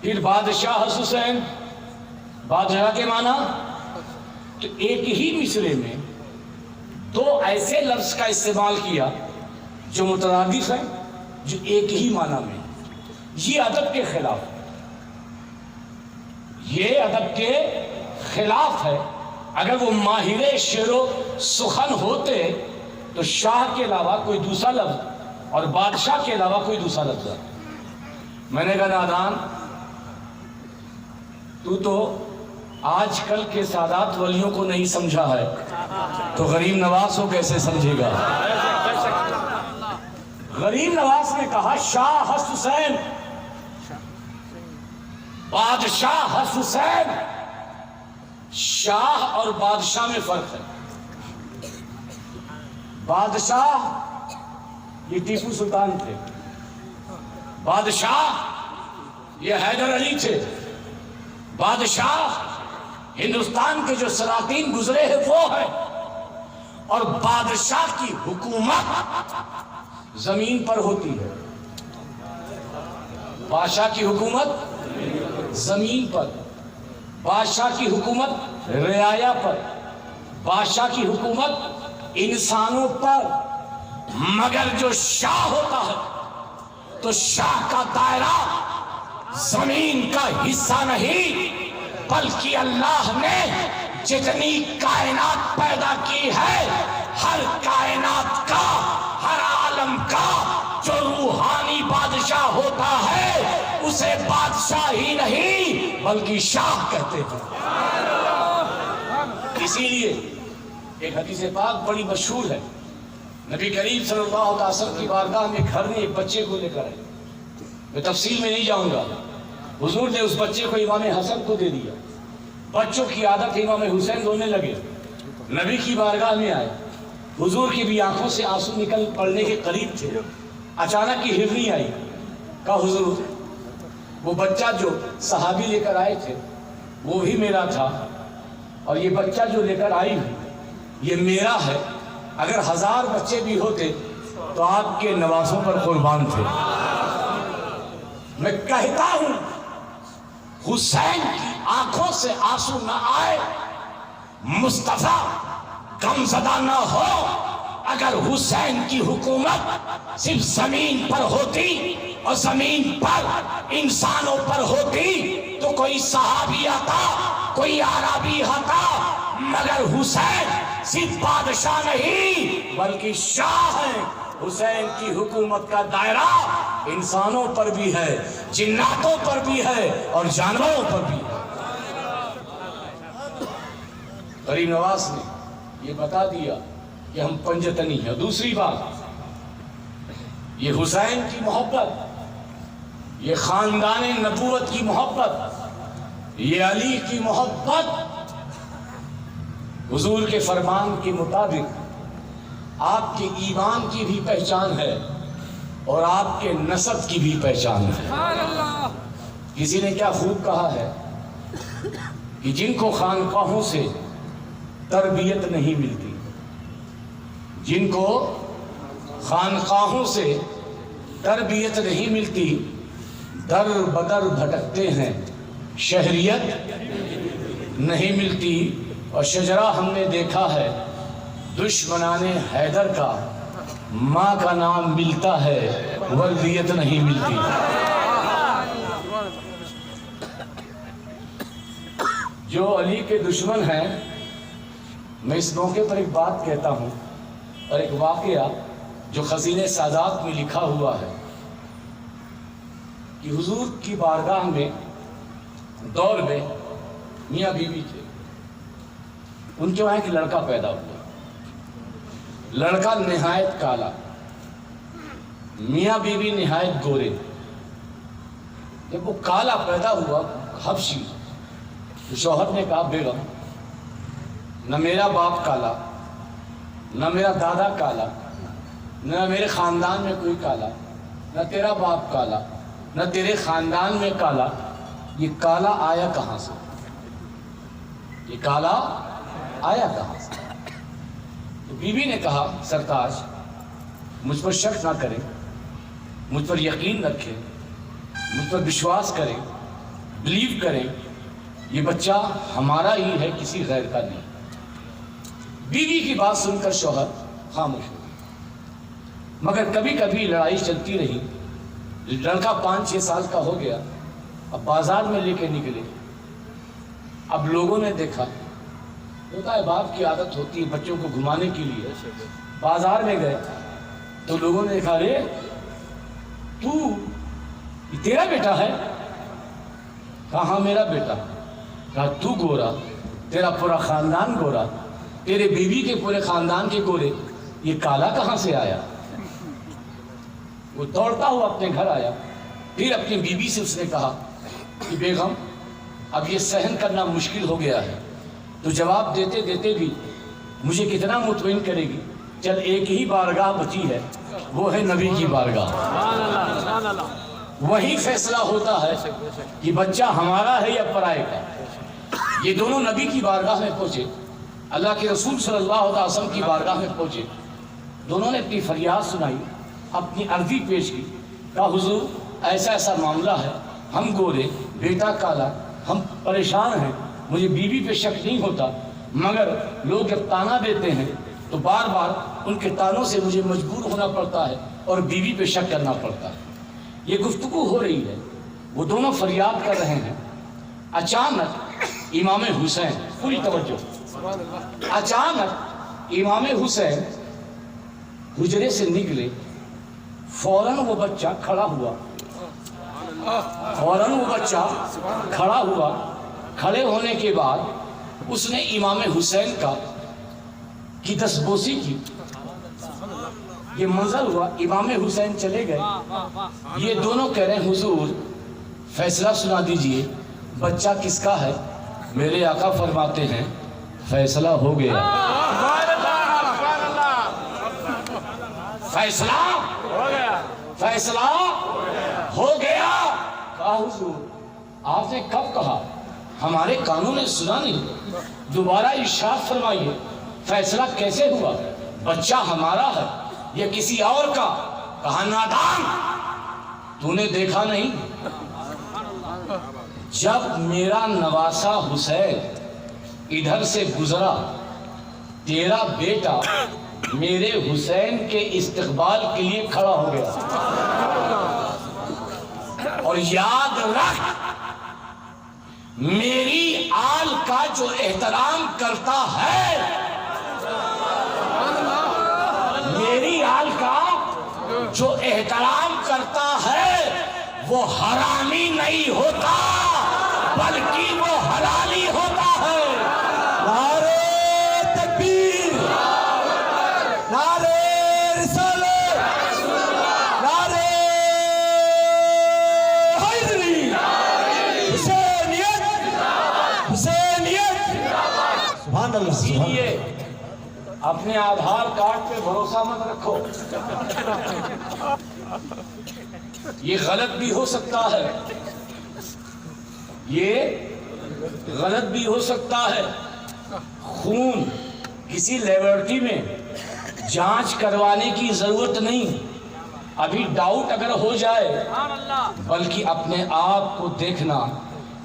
پھر بادشاہ حسین، بادشاہ کے معنی تو ایک ہی مصرے میں دو ایسے لفظ کا استعمال کیا جو مترادف ہیں، جو ایک ہی معنی میں، یہ ادب کے خلاف، یہ ادب کے خلاف ہے۔ اگر وہ ماہر شعر و سخن ہوتے تو شاہ کے علاوہ کوئی دوسرا لفظ اور بادشاہ کے علاوہ کوئی دوسرا لفظ ہے۔ میں نے کہا نادان، تو آج کل کے سادات ولیوں کو نہیں سمجھا ہے تو غریب نواز کو کیسے سمجھے گا؟ غریب نواز نے کہا شاہ حسین، بادشاہ حسین۔ شاہ اور بادشاہ میں فرق ہے۔ بادشاہ یہ ٹیپو سلطان تھے، بادشاہ یہ حیدر علی تھے، بادشاہ ہندوستان کے جو سلاطین گزرے ہیں وہ ہے، اور بادشاہ کی حکومت زمین پر ہوتی ہے۔ بادشاہ کی حکومت زمین پر، بادشاہ کی حکومت رعایا پر، بادشاہ کی حکومت انسانوں پر۔ مگر جو شاہ ہوتا ہے تو شاہ کا دائرہ زمین کا حصہ نہیں، بلکہ اللہ نے جتنی کائنات پیدا کی ہے، ہر کائنات کا، ہر عالم کا جو روحانی بادشاہ ہوتا ہے اسے بادشاہ ہی نہیں بلکہ شاہ کہتے ہیں۔ اسی لیے ایک حدیث پاک بڑی مشہور ہے، نبی کریم صلی اللہ علیہ وسلم کی بارگاہ میں گھر نے ایک بچے کو لے کر آئے۔ میں تفصیل میں نہیں جاؤں گا۔ حضور نے اس بچے کو امام حسن کو دے دیا۔ بچوں کی عادت امام حسین رونے لگے، نبی کی بارگاہ میں آئے، حضور کی بھی آنکھوں سے آنسو نکل پڑنے کے قریب تھے۔ اچانک کی ہرنی آئی، کہا حضور وہ بچہ جو صحابی لے کر آئے تھے وہ بھی میرا تھا، اور یہ بچہ جو لے کر آئی ہوں یہ میرا ہے۔ اگر 1000 بچے بھی ہوتے تو آپ کے نوازوں پر قربان تھے۔ میں کہتا ہوں حسین کی آنکھوں سے آنسو نہ آئے، مصطفیٰ غمزدہ نہ ہو۔ اگر حسین کی حکومت صرف زمین پر ہوتی اور زمین پر انسانوں پر ہوتی تو کوئی صحابی آتا، کوئی عربی آتا، مگر حسین صرف بادشاہ نہیں بلکہ شاہ ہے۔ حسین کی حکومت کا دائرہ انسانوں پر بھی ہے، جناتوں پر بھی ہے اور جانوروں پر بھی ہے۔ غریب نواز نے یہ بتا دیا کہ ہم پنجتنی ہیں۔ دوسری بات، یہ حسین کی محبت، یہ خاندان نبوت کی محبت، یہ علی کی محبت حضور کے فرمان کے مطابق آپ کے ایمان کی بھی پہچان ہے اور آپ کے نسب کی بھی پہچان ہے۔ کسی نے کیا خوب کہا ہے کہ جن کو خانقاہوں سے تربیت نہیں ملتی، جن کو خانقاہوں سے تربیت نہیں ملتی، در بدر بھٹکتے ہیں، شہریت نہیں ملتی۔ اور شجرہ ہم نے دیکھا ہے دشمنان حیدر کا، ماں کا نام ملتا ہے ولدیت نہیں ملتی۔ جو علی کے دشمن ہیں، میں اس موقع پر ایک بات کہتا ہوں اور ایک واقعہ جو خزینہ سادات میں لکھا ہوا ہے کہ حضور کی بارگاہ میں دور میں میاں بیوی تھے، ان کے وہاں ایک لڑکا پیدا ہوا، لڑکا نہایت کالا، میاں بیوی نہایت گورے۔ جب وہ کالا پیدا ہوا حبشی، تو شوہر نے کہا بیگم نہ میرا باپ کالا، نہ میرا دادا کالا، نہ میرے خاندان میں کوئی کالا، نہ تیرا باپ کالا، نہ تیرے خاندان میں کالا، یہ کالا آیا کہاں سے؟ یہ کالا آیا کہاں سے؟ تو بیوی نے کہا سرتاج مجھ پر شک نہ کریں، مجھ پر یقین رکھیں، مجھ پر وشواس کریں، بلیو کریں، یہ بچہ ہمارا ہی ہے، کسی غیر کا نہیں۔ بیوی کی بات سن کر شوہر خاموش ہو گیا، مگر کبھی کبھی لڑائی چلتی رہی۔ لڑکا 5-6 سال کا ہو گیا، اب بازار میں لے کے نکلے۔ اب لوگوں نے دیکھا، ہوتا ہے باپ کی عادت ہوتی ہے بچوں کو گھمانے کے لیے، بازار میں گئے تو لوگوں نے دیکھا، رے تو یہ تیرا بیٹا ہے؟ کہا ہاں میرا بیٹا۔ کہا تو گورا، تیرا پورا خاندان گورا، تیرے بیوی کے پورے خاندان کے گورے، یہ کالا کہاں سے آیا؟ وہ دوڑتا ہوا اپنے گھر آیا، پھر اپنی بیوی سے اس نے کہا کہ بیگم اب یہ سہن کرنا مشکل ہو گیا ہے، تو جواب دیتے دیتے بھی مجھے کتنا مطمئن کرے گی؟ چل ایک ہی بارگاہ بچی ہے، وہ ہے نبی کی بارگاہ، وہی فیصلہ ہوتا ہے کہ بچہ ہمارا ہے یا پرائے کا۔ یہ دونوں نبی کی بارگاہ میں پہنچے، اللہ کے رسول صلی اللہ علیہ وسلم کی بارگاہ میں پہنچے، دونوں نے اپنی فریاد سنائی، اپنی عرضی پیش کی، کہا حضور ایسا ایسا معاملہ ہے، ہم گورے، بیٹا کالا، ہم پریشان ہیں، مجھے بیوی پہ شک نہیں ہوتا، مگر لوگ جب تانا دیتے ہیں تو بار بار ان کے تانوں سے مجھے مجبور ہونا پڑتا ہے اور بیوی پہ شک کرنا پڑتا ہے۔ یہ گفتگو ہو رہی ہے، وہ دونوں فریاد کر رہے ہیں، اچانک امام حسین، پوری توجہ، اچانک امام حسین حجرے سے نکلے، فوراً وہ بچہ کھڑا ہوا، فوراً وہ بچہ کھڑا ہوا، کھڑے ہونے کے بعد اس نے امام حسین کی دستبوسی کی۔ یہ منظر ہوا، امام حسین چلے گئے، یہ دونوں کہہ رہے ہیں حضور فیصلہ سنا دیجئے، بچہ کس کا ہے؟ میرے آقا فرماتے ہیں فیصلہ ہو گیا، فیصلہ فیصلہ ہو گیا۔ کہا حضور آپ نے کب کہا؟ ہمارے کانوں نے سنا نہیں، دوبارہ ارشاد فرمائیے فیصلہ کیسے ہوا؟ بچہ ہمارا ہے یا کسی اور کا؟ کہا نادان، تو نے دیکھا نہیں، جب میرا نواسا حسین ادھر سے گزرا، تیرا بیٹا میرے حسین کے استقبال کے لیے کھڑا ہو گیا، اور یاد رکھ میری آل کا جو احترام کرتا ہے، میری آل کا جو احترام کرتا ہے وہ حرامی نہیں ہوتا بلکہ وہ حلالی ہوتا ہے۔ نعرہ تکبیر، نعرہ رسالت، نعرہ حیدری، حسینیت، حسینیت، سبحان اللہ۔ اسی لیے اپنے آدھار کارڈ پہ بھروسہ مت رکھو، یہ غلط بھی ہو سکتا ہے، یہ غلط بھی ہو سکتا ہے۔ خون کسی لیبارٹری میں جانچ کروانے کی ضرورت نہیں، ابھی ڈاؤٹ اگر ہو جائے، بلکہ اپنے آپ کو دیکھنا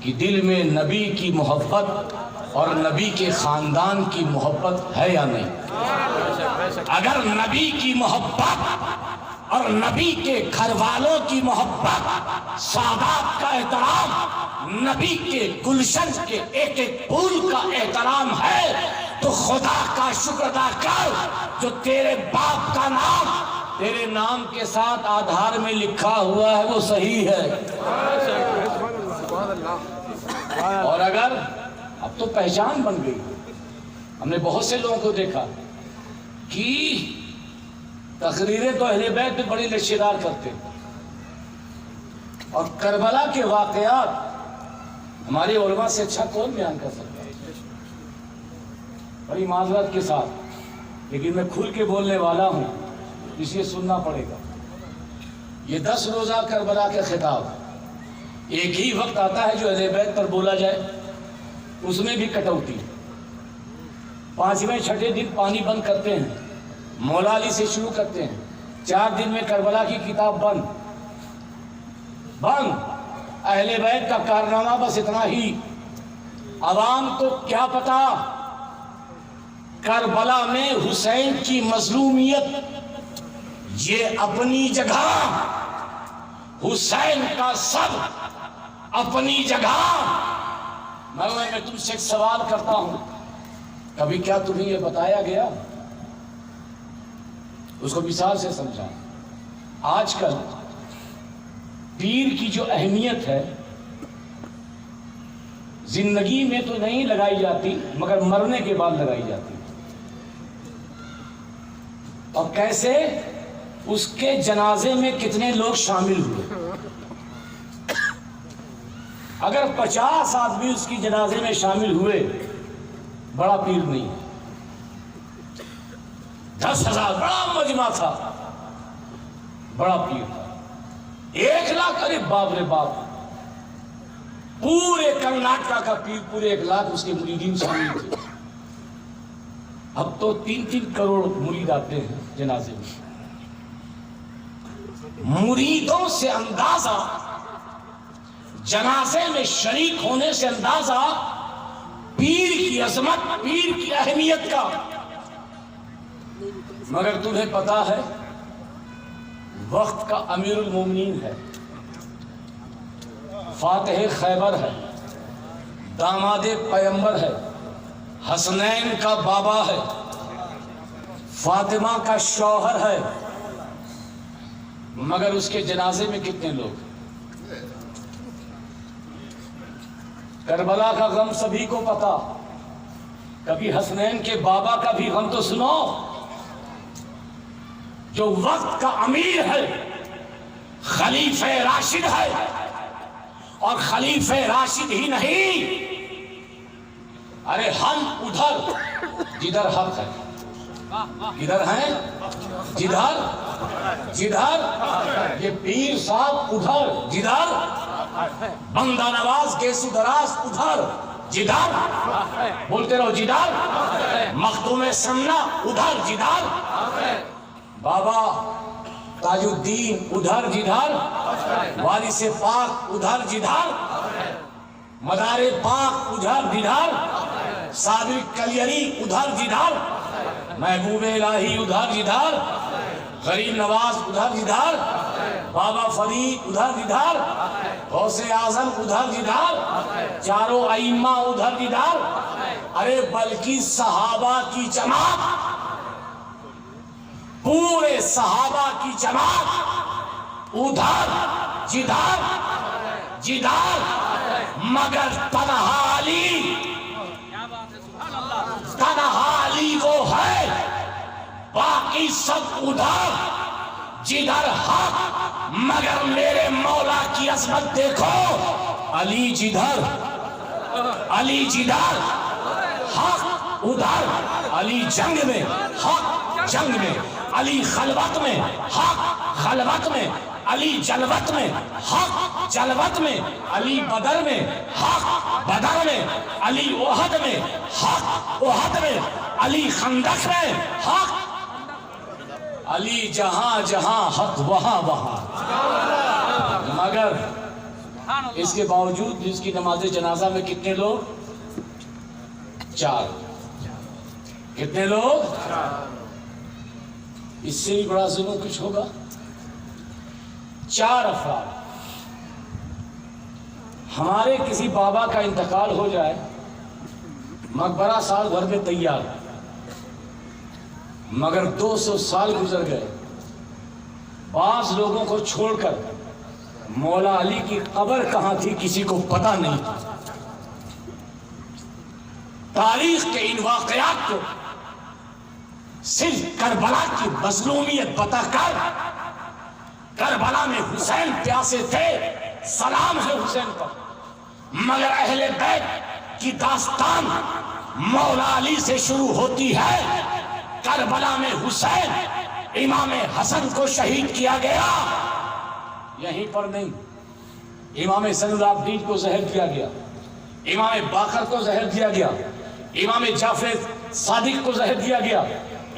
کہ دل میں نبی کی محبت اور نبی کے خاندان کی محبت ہے یا نہیں۔ اگر نبی کی محبت اور نبی کے گھر والوں کی محبت، سادات کا احترام، نبی کے گلشن کے ایک ایک پھول کا احترام ہے، تو خدا کا شکر ادا کر جو تیرے باپ کا نام تیرے نام کے ساتھ آدھار میں لکھا ہوا ہے وہ صحیح ہے۔ اور اگر اب تو پہچان بن گئی، ہم نے بہت سے لوگوں کو دیکھا کہ تقریریں تو اہل بیت پہ بڑی نشے دار کرتے، اور کربلا کے واقعات ہمارے علماء سے اچھا کون بیان کر سکتا ہے؟ بڑی معذرت کے ساتھ، لیکن میں کھل کے بولنے والا ہوں، اس لیے سننا پڑے گا۔ یہ 10 روزہ کربلا کے خطاب ایک ہی وقت آتا ہے جو اہل بیت پر بولا جائے، اس میں بھی کٹوتی۔ 5ویں 6ٹھے دن پانی بند کرتے ہیں، مولا علی سے شروع کرتے ہیں، 4 دن میں کربلا کی کتاب بند، اہل بیت کا کارنامہ بس اتنا ہی. عوام کو کیا پتا کربلا میں حسین کی مظلومیت یہ اپنی جگہ، حسین کا سب اپنی جگہ. میں تم سے ایک سوال کرتا ہوں، کبھی کیا تمہیں یہ بتایا گیا؟ اس کو مثال سے سمجھا. آج کل پیر کی جو اہمیت ہے زندگی میں تو نہیں لگائی جاتی مگر مرنے کے بعد لگائی جاتی. اور کیسے؟ اس کے جنازے میں کتنے لوگ شامل ہوئے. اگر 50 آدمی اس کی جنازے میں شامل ہوئے بڑا پیر نہیں. 10,000 بڑا مجمع تھا، بڑا پیر تھا. 1 لاکھ، ارے باپ رے باپ، پورے کرناٹکا کا پیر، پورے 1 لاکھ اس کے مریدین شامل تھے. اب تو 3-3 کروڑ مرید آتے ہیں جنازے میں. مریدوں سے اندازہ، جنازے میں شریک ہونے سے اندازہ پیر کی عظمت، پیر کی اہمیت کا. مگر تمہیں پتا ہے وقت کا امیر المومنین ہے، فاتح خیبر ہے، داماد پیغمبر ہے، حسنین کا بابا ہے، فاطمہ کا شوہر ہے، مگر اس کے جنازے میں کتنے لوگ؟ کربلا کا غم سبھی کو پتا. کبھی حسنین کے بابا کا بھی غم تو سنو. جو وقت کا امیر ہے، خلیفہ راشد ہے، اور خلیفہ راشد ہی نہیں، ارے ہم ادھر جدھر حق ہے، کدھر ہیں؟ جدھر یہ پیر صاحب ادھر، جدھر بندہ نواز گیسو دراز ادھر، جدھر بولتے رہو، جدھر مخدوم سمنا ادھر، جدھر بابا تاج الدین ادھر، جدھر وارث پاک ادھر، جدھر مدار پاک ادھر، جدھر صادق کلیری ادھر، جدھر محبوب الہی ادھر، جدھر غریب نواز ادھر، جدھر بابا فرید ادھر، جدھر غوث اعظم ادھر، جدھر چاروں ائمہ ادھر، جدھر. ارے بلکہ صحابہ کی جماعت، پورے صحابہ کی جماعت ادھر، جدھر مگر تنہا علی وہ ہے، باقی سب ادھر جدھر حق. مگر میرے مولا کی عظمت دیکھو، علی جدھر حق ادھر، علی جنگ میں حق جنگ میں، علی خلوت میں حق خلوت میں، علی جلوت میں حق جلوت میں، علی بدر میں حق بدر میں، علی احد میں حق احد میں، علی خندق میں حق، علی جہاں جہاں حق وہاں وہاں. مگر اس کے باوجود اس کی نماز جنازہ میں کتنے لوگ؟ 4. کتنے لوگ؟ اس سے بھی بڑا ظلم کچھ ہوگا. 4 افراد. ہمارے کسی بابا کا انتقال ہو جائے، مقبرہ سال بھر میں تیار، مگر 200 سال گزر گئے، بعض لوگوں کو چھوڑ کر مولا علی کی قبر کہاں تھی کسی کو پتہ نہیں. تاریخ کے ان واقعات کو صرف کربلا کی مظلومیت بتا کر، کربلا میں حسین پیاسے تھے، سلام ہے حسین پر، مگر اہل بیت کی داستان مولا علی سے شروع ہوتی ہے. کربلا میں حسین امام حسن کو شہید کیا گیا، یہیں پر نہیں، امام زین العابدین کو زہر دیا گیا، امام باقر کو زہر دیا گیا، امام جعفر صادق کو زہر دیا گیا،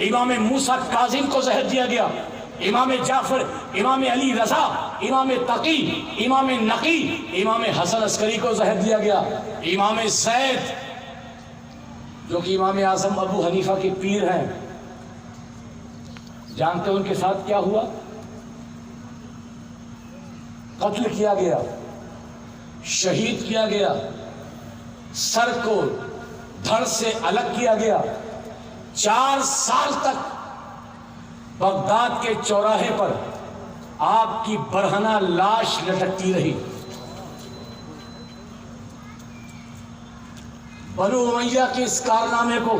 امام موسیٰ کاظم کو زہر دیا گیا، امام جعفر، امام علی رضا، امام تقی، امام نقی، امام حسن عسکری کو زہر دیا گیا، امام زید جو کہ امام اعظم ابو حنیفہ کے پیر ہیں، جانتے ہیں ان کے ساتھ کیا ہوا؟ قتل کیا گیا، شہید کیا گیا، سر کو دھڑ سے الگ کیا گیا، 4 سال تک بغداد کے چوراہے پر آپ کی برہنہ لاش لٹکتی رہی۔ بنو امیہ کے اس کارنامے کو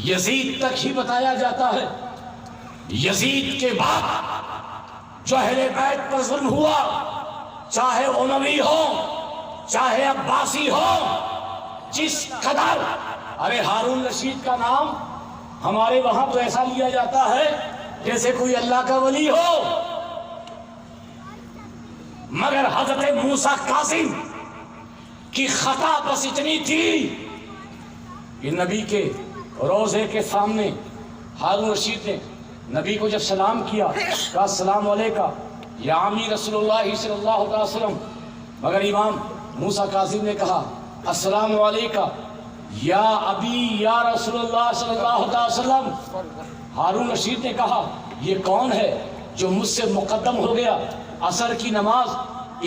یزید تک ہی بتایا جاتا ہے۔ یزید کے بعد جو اہل بیت پر ظلم ہوا، چاہے اموی ہو چاہے عباسی ہو، جس قدر، ارے ہارون رشید کا نام ہمارے وہاں تو ایسا لیا جاتا ہے جیسے کوئی اللہ کا ولی ہو، مگر حضرت موسیٰ کاظم کی خطا بس اتنی تھی کہ نبی کے روضے کے سامنے ہارون رشید نے نبی کو جب سلام کیا، کہا السلام علیکہ یا عمی رسول اللہ صلی اللہ علیہ وسلم، مگر امام موسیٰ کاظم نے کہا السلام علیکہ یا ابی یا رسول اللہ صلی اللہ علیہ وسلم۔ ہارون رشید نے کہا یہ کون ہے جو مجھ سے مقدم ہو گیا؟ عصر کی نماز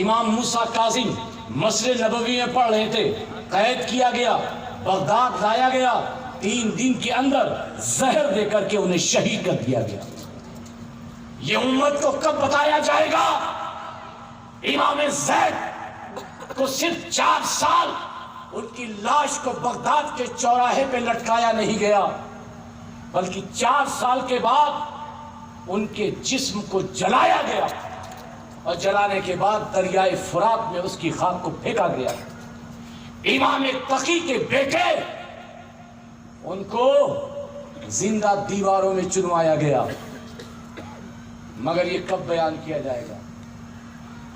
امام موسیٰ کاظم مسجد نبوی میں پڑھ رہے تھے، قید کیا گیا، بغداد لایا گیا، 3 دن کے اندر زہر دے کر کے انہیں شہید کر دیا گیا۔ یہ امت کو کب بتایا جائے گا؟ امام زید کو صرف 4 سال ان کی لاش کو بغداد کے چوراہے پہ لٹکایا نہیں گیا، بلکہ 4 سال کے بعد ان کے جسم کو جلایا گیا، اور جلانے کے بعد دریائے فرات میں اس کی خاک کو پھینکا گیا۔ امام تقی کے بیٹے ان کو زندہ دیواروں میں چنوایا گیا، مگر یہ کب بیان کیا جائے گا؟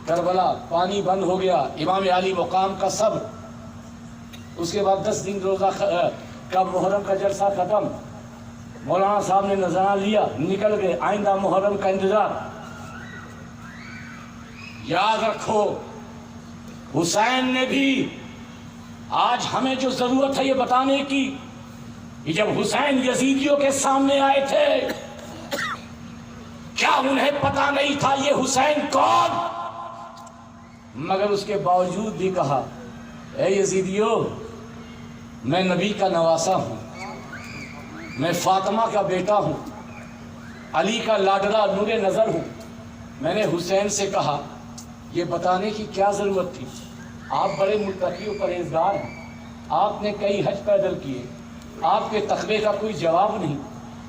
کربلا پانی بند ہو گیا، امام علی مقام کا صبر، اس کے بعد 10 دن روزہ کا محرم کا جلسہ ختم، مولانا صاحب نے نذرانہ لیا، نکل گئے، آئندہ محرم کا انتظار۔ یاد رکھو حسین نے بھی، آج ہمیں جو ضرورت ہے یہ بتانے کی کہ جب حسین یزیدیوں کے سامنے آئے تھے، کیا انہیں پتا نہیں تھا یہ حسین کون؟ مگر اس کے باوجود بھی کہا اے یزیدیوں، میں نبی کا نواسا ہوں، میں فاطمہ کا بیٹا ہوں، علی کا لاڈلا نور نظر ہوں۔ میں نے حسین سے کہا یہ بتانے کی کیا ضرورت تھی؟ آپ بڑے متقی و پرہیزگار ہیں، آپ نے کئی حج پیدل کیے، آپ کے تقوی کا کوئی جواب نہیں،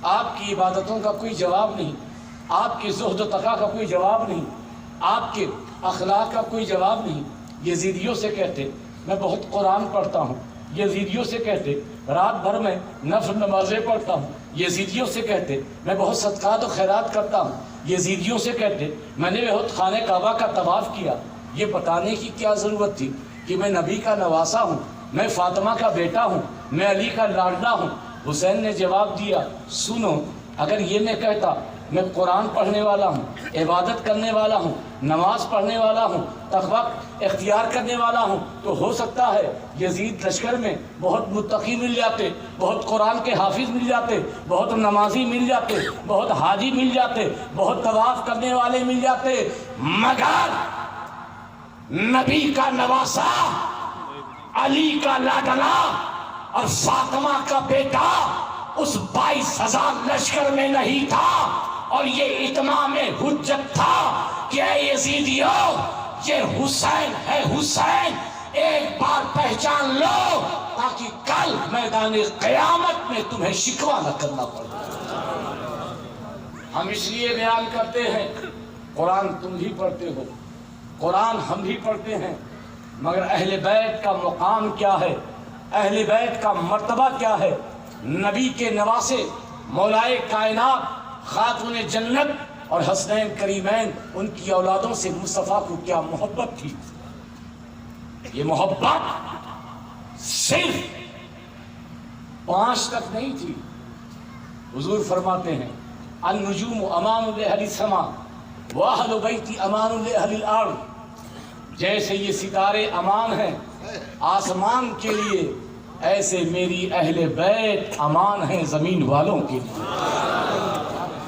آپ کی عبادتوں کا کوئی جواب نہیں، آپ کے زہد و تقیٰ کا کوئی جواب نہیں، آپ کے اخلاق کا کوئی جواب نہیں۔ یزیدیوں سے کہتے میں بہت قرآن پڑھتا ہوں، یزیدیوں سے کہتے رات بھر میں نفل نمازیں پڑھتا ہوں، یزیدیوں سے کہتے میں بہت صدقات و خیرات کرتا ہوں، یزیدیوں سے کہتے میں نے بہت خانہ کعبہ کا طواف کیا۔ یہ بتانے کی کیا ضرورت تھی کہ میں نبی کا نواسا ہوں، میں فاطمہ کا بیٹا ہوں، میں علی کا لاڈلا ہوں؟ حسین نے جواب دیا سنو، اگر یہ میں کہتا میں قرآن پڑھنے والا ہوں، عبادت کرنے والا ہوں، نماز پڑھنے والا ہوں، تقویٰ اختیار کرنے والا ہوں، تو ہو سکتا ہے یزید لشکر میں بہت متقی مل جاتے، بہت قرآن کے حافظ مل جاتے، بہت نمازی مل جاتے، بہت حاجی مل جاتے، بہت طواف کرنے والے مل جاتے، مگر نبی کا نواسا، علی کا لاڈلا اور فاطمہ کا بیٹا اس 22,000 لشکر میں نہیں تھا، اور یہ اتمام حجت تھا کہ اے یزیدیوں، یہ حسین ہے، حسین ایک بار پہچان لو تاکہ کل میدان قیامت میں تمہیں شکوہ نہ کرنا پڑے۔ ہم اس لیے بیان کرتے ہیں، قرآن تم بھی پڑھتے ہو، قرآن ہم بھی پڑھتے ہیں، مگر اہل بیت کا مقام کیا ہے، اہل بیت کا مرتبہ کیا ہے؟ نبی کے نواسے مولائے کائنات خاتون جنت اور حسنین کریمین ان کی اولادوں سے مصطفیٰ کو کیا محبت تھی۔ یہ محبت صرف 5 تک نہیں تھی۔ حضور فرماتے ہیں النجوم امان لأہل السماء واہل بیتی امان لأہل الارض، جیسے یہ ستارے امان ہیں آسمان کے لیے، ایسے میری اہل بیت امان ہیں زمین والوں کے لیے۔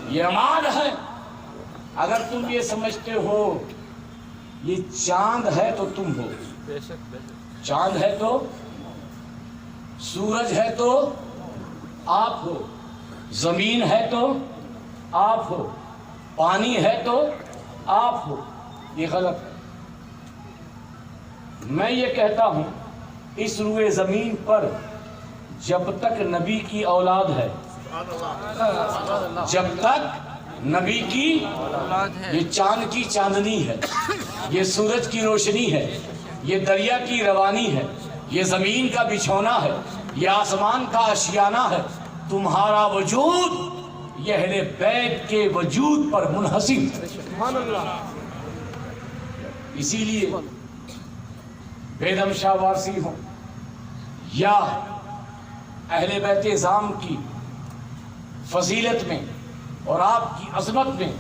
یہ امان ہے۔ اگر تم یہ سمجھتے ہو یہ چاند ہے تو تم ہو، چاند ہے تو، سورج ہے تو آپ ہو، زمین ہے تو آپ ہو، پانی ہے تو آپ ہو، یہ غلط ہے۔ میں یہ کہتا ہوں اس روئے زمین پر جب تک نبی کی اولاد ہے، جب تک نبی کی، یہ چاند کی چاندنی ہے، یہ سورج کی روشنی ہے، یہ دریا کی روانی ہے، یہ زمین کا بچھونا ہے، یہ آسمان کا آشیانہ ہے، تمہارا وجود یہ اہل بیت کے وجود پر منحصر ہے۔ اسی لیے بیدم شاہ وارسی ہوں یا اہل بیت اعظام کی فضیلت میں اور آپ کی عظمت میں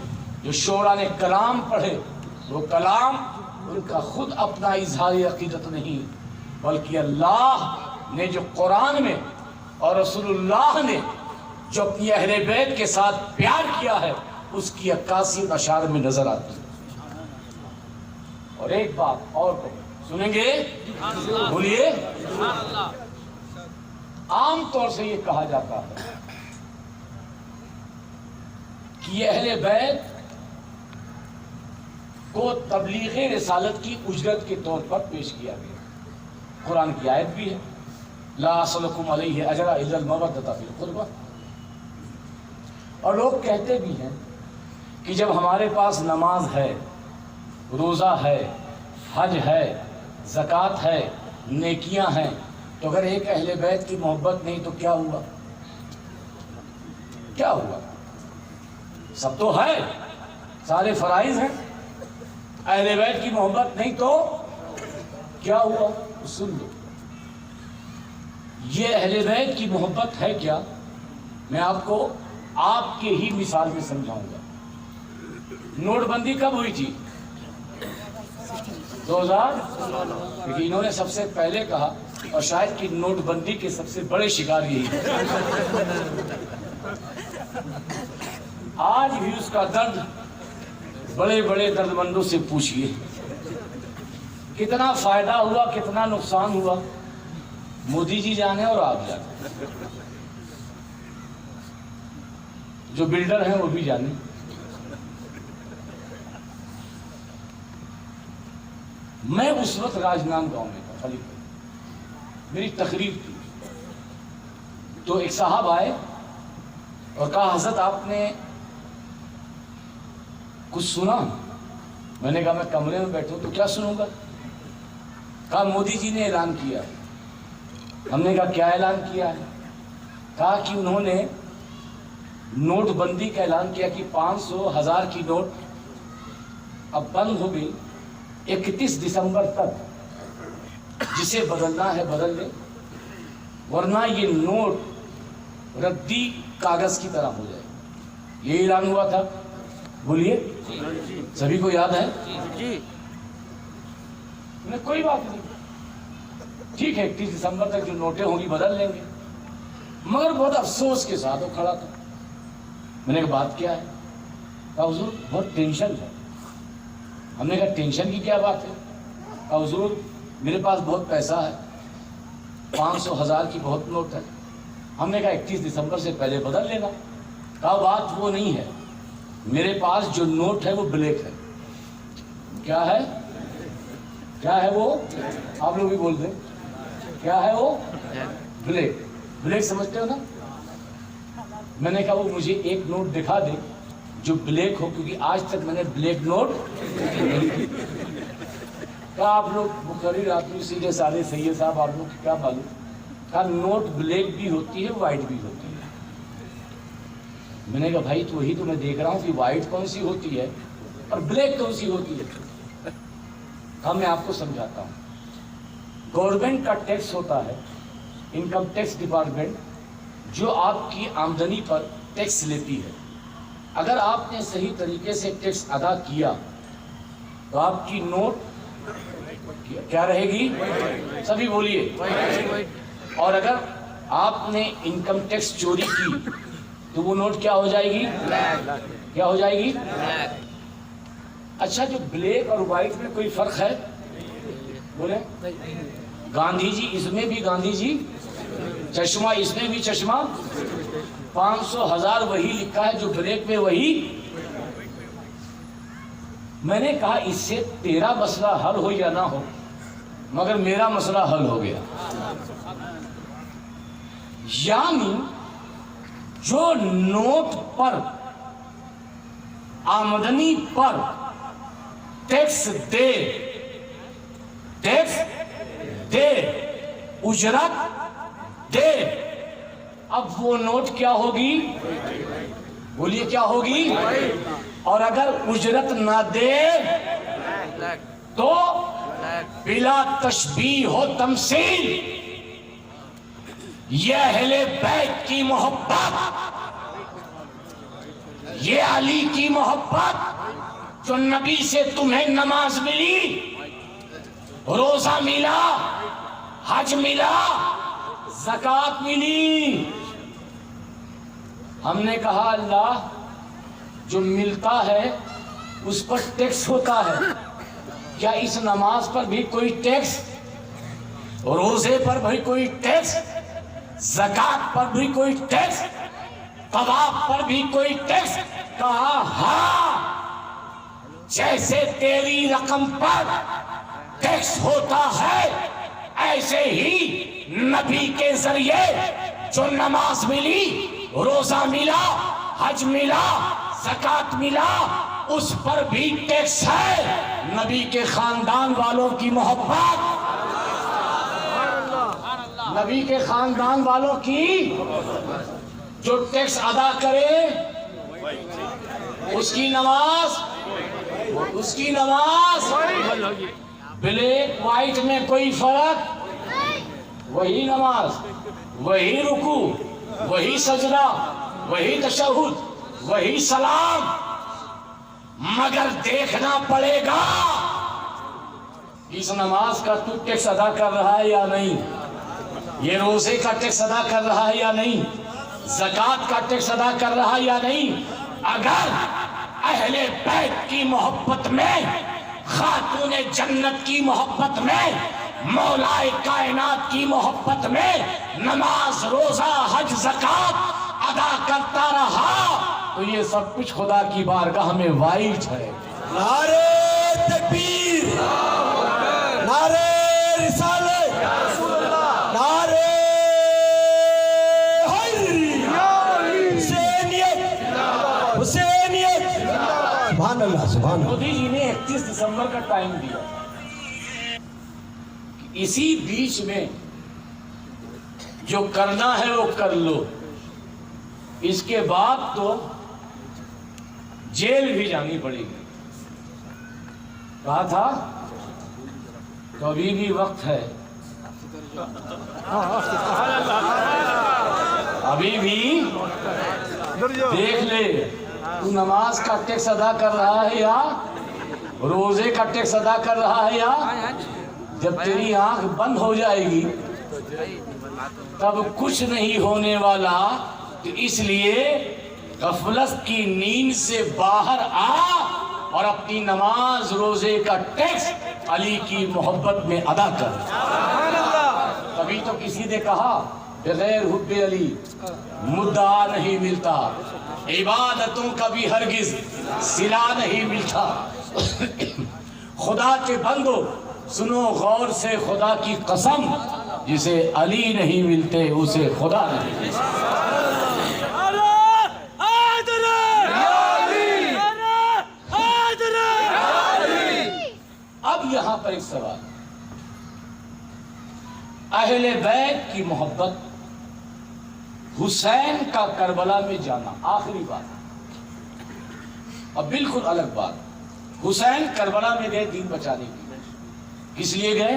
جو شعراء نے کلام پڑھے، وہ کلام ان کا خود اپنا اظہار عقیدت نہیں، بلکہ اللہ نے جو قرآن میں اور رسول اللہ نے جو اپنی اہل بیت کے ساتھ پیار کیا ہے، اس کی عکاسی اشعار میں نظر آتی ہے۔ اور ایک بات اور کو سنیں گے، بولیے۔ عام طور سے یہ کہا جاتا ہے کہ یہ اہل بیت کو تبلیغ رسالت کی اجرت کے طور پر پیش کیا گیا۔ قرآن کی آیت بھی ہے، لا اسألکم علیہ اجرا الا المودۃ فی القربہ۔ اور لوگ کہتے بھی ہیں کہ جب ہمارے پاس نماز ہے، روزہ ہے، حج ہے، زکوٰۃ ہے، نیکیاں ہیں، تو اگر ایک اہل بیت کی محبت نہیں تو کیا ہوا؟ کیا ہوا؟ سب تو ہے، سارے فرائض ہیں، اہل بیت کی محبت نہیں تو کیا ہوا؟ سن لو، یہ اہل بیت کی محبت ہے کیا؟ میں آپ کو آپ کے ہی مثال میں سمجھاؤں گا۔ نوٹ بندی کب ہوئی تھی؟ 2000، کیونکہ انہوں نے سب سے پہلے کہا، اور شاید کہ نوٹ بندی کے سب سے بڑے شکار یہی ہیں۔ آج بھی اس کا درد بڑے بڑے درد مندوں سے پوچھئے، کتنا فائدہ ہوا کتنا نقصان ہوا، مودی جی جانے اور آپ جانے، جو بلڈر ہیں وہ بھی جانے۔ میں اس وقت راجنان گاؤں میں تھا، خلیفہ میری تقریر تھی، تو ایک صاحب آئے اور کہا حضرت آپ نے کچھ سنا؟ میں نے کہا میں کمرے میں بیٹھوں تو کیا سنوں گا؟ کہا مودی جی نے اعلان کیا۔ ہم نے کہا کیا اعلان کیا ہے؟ کہا کہ انہوں نے نوٹ بندی کا اعلان کیا کہ 500 1000 کی نوٹ اب بند ہو گئی، 31 دسمبر تک جسے بدلنا ہے بدل لے، ورنہ یہ نوٹ ردی کاغذ کی طرح ہو جائے۔ یہ اعلان ہوا تھا، بولیے، سبھی کو یاد ہے؟ کوئی بات نہیں، ٹھیک ہے 31 دسمبر تک جو نوٹیں ہوں گی بدل لیں گے۔ مگر بہت افسوس کے ساتھ وہ کھڑا تھا۔ میں نے کہا بات کیا ہے؟ کہا حضور بہت ٹینشن ہے۔ ہم نے کہا ٹینشن کی کیا بات ہے؟ کہا حضور میرے پاس بہت پیسہ ہے، 500 1000 کی بہت نوٹ ہے۔ ہم نے کہا 31 دسمبر سے پہلے بدل لینا۔ کہا بات وہ نہیں ہے، میرے پاس جو نوٹ ہے وہ بلیک ہے۔ کیا ہے؟ کیا ہے وہ؟ آپ لوگ بھی بول دیں، کیا ہے وہ؟ بلیک۔ بلیک سمجھتے ہو نا؟ میں نے کہا وہ مجھے ایک نوٹ دکھا دے جو بلیک ہو، کیونکہ آج تک میں نے بلیک نوٹ نہیں۔ کہا آپ لوگ مقرر آدمی سیدھے سادے سید صاحب، آپ لوگ کیا معلوم؟ کہا نوٹ بلیک بھی ہوتی ہے وائٹ بھی ہوتی ہے۔ میں نے کہا بھائی تو وہی تو میں دیکھ رہا ہوں کہ وائٹ کون سی ہوتی ہے اور بلیک کون سی ہوتی ہے۔ ہاں میں آپ کو سمجھاتا ہوں، گورنمنٹ کا ٹیکس ہوتا ہے، انکم ٹیکس ڈپارٹمنٹ جو آپ کی آمدنی پر ٹیکس لیتی ہے، اگر آپ نے صحیح طریقے سے ٹیکس ادا کیا تو آپ کی نوٹ کیا رہے گی؟ سبھی بولیے. اور اگر آپ نے انکم ٹیکس چوری کی تو وہ نوٹ کیا ہو جائے گی؟ کیا ہو جائے گی؟ اچھا، جو بلیک اور وائٹ میں کوئی فرق ہے؟ بولے. گاندھی جی اس میں بھی گاندھی جی چشمہ، اس میں بھی چشمہ. 500,000 وہی لکھا ہے جو بلیک میں وہی. میں نے کہا اس سے تیرا مسئلہ حل ہو یا نہ ہو، مگر میرا مسئلہ حل ہو گیا. یعنی جو نوٹ پر آمدنی پر ٹیکس دے اجرت دے، اب وہ نوٹ کیا ہوگی؟ بولیے کیا ہوگی؟ اور اگر اجرت نہ دے تو بلا تشبیہ و تمثیل یہ اہل بیت کی محبت، یہ علی کی محبت، جو نبی سے تمہیں نماز ملی، روزہ ملا، حج ملا، زکوٰۃ ملی. ہم نے کہا اللہ جو ملتا ہے اس پر ٹیکس ہوتا ہے، کیا اس نماز پر بھی کوئی ٹیکس؟ روزے پر بھی کوئی ٹیکس؟ زکوٰۃ پر بھی کوئی ٹیکس؟ طواف پر بھی کوئی ٹیکس؟ کہا ہاں، جیسے تیری رقم پر ٹیکس ہوتا ہے ایسے ہی نبی کے ذریعے جو نماز ملی، روزہ ملا، حج ملا، زکوٰۃ ملا، اس پر بھی ٹیکس ہے. نبی کے خاندان والوں کی محبت، نبی کے خاندان والوں کی جو ٹیکس ادا کرے اس کی نماز بلیک وائٹ میں کوئی فرق، وہی نماز، وہی رکوع، وہی سجدہ، وہی تشہد، وہی سلام. مگر دیکھنا پڑے گا اس نماز کا تو ٹیکس ادا کر رہا ہے یا نہیں، یہ روزے کا ٹیکس ادا کر رہا ہے یا نہیں، زکوٰۃ کا ٹیکس ادا کر رہا ہے یا نہیں. اگر اہل بیت کی محبت میں، خاتون جنت کی محبت میں، مولا کائنات کی محبت میں نماز، روزہ، حج، زکوٰۃ ادا کرتا رہا تو یہ سب کچھ خدا کی بارگاہ میں وائٹ ہے. نعرہ تکبیر، نعرہ رسالت، نعرہ حیدری، حسینیت، حسینیت. سبحان اللہ، سبحان اللہ. مودی جی نے 31 دسمبر کا ٹائم دیا کہ اسی بیچ میں جو کرنا ہے وہ کر لو، اس کے بعد تو جیل بھی جانی پڑے گی. کہا تھا تو ابھی بھی وقت ہے، ابھی بھی دیکھ لے تو نماز کا ٹیکس ادا کر رہا ہے یا روزے کا ٹیکس ادا کر رہا ہے، یا جب تیری آنکھ بند ہو جائے گی تب کچھ نہیں ہونے والا. تو اس لیے غفلت کی نیند سے باہر آ اور اپنی نماز، روزے کا ٹیکس علی کی محبت میں ادا کر. تبھی تو کسی نے کہا بغیر حب علی مدعا نہیں ملتا، عبادتوں کا بھی ہرگز صلہ نہیں ملتا. خدا کے بندو سنو غور سے خدا کی قسم، جسے علی نہیں ملتے اسے خدا نہیں ملتا. اب یہاں پر ایک سوال، اہل بیت کی محبت، حسین کا کربلا میں جانا، آخری بات. اب بالکل الگ بات، حسین کربلا میں گئے دین بچانے کے لیے. کس لیے گئے؟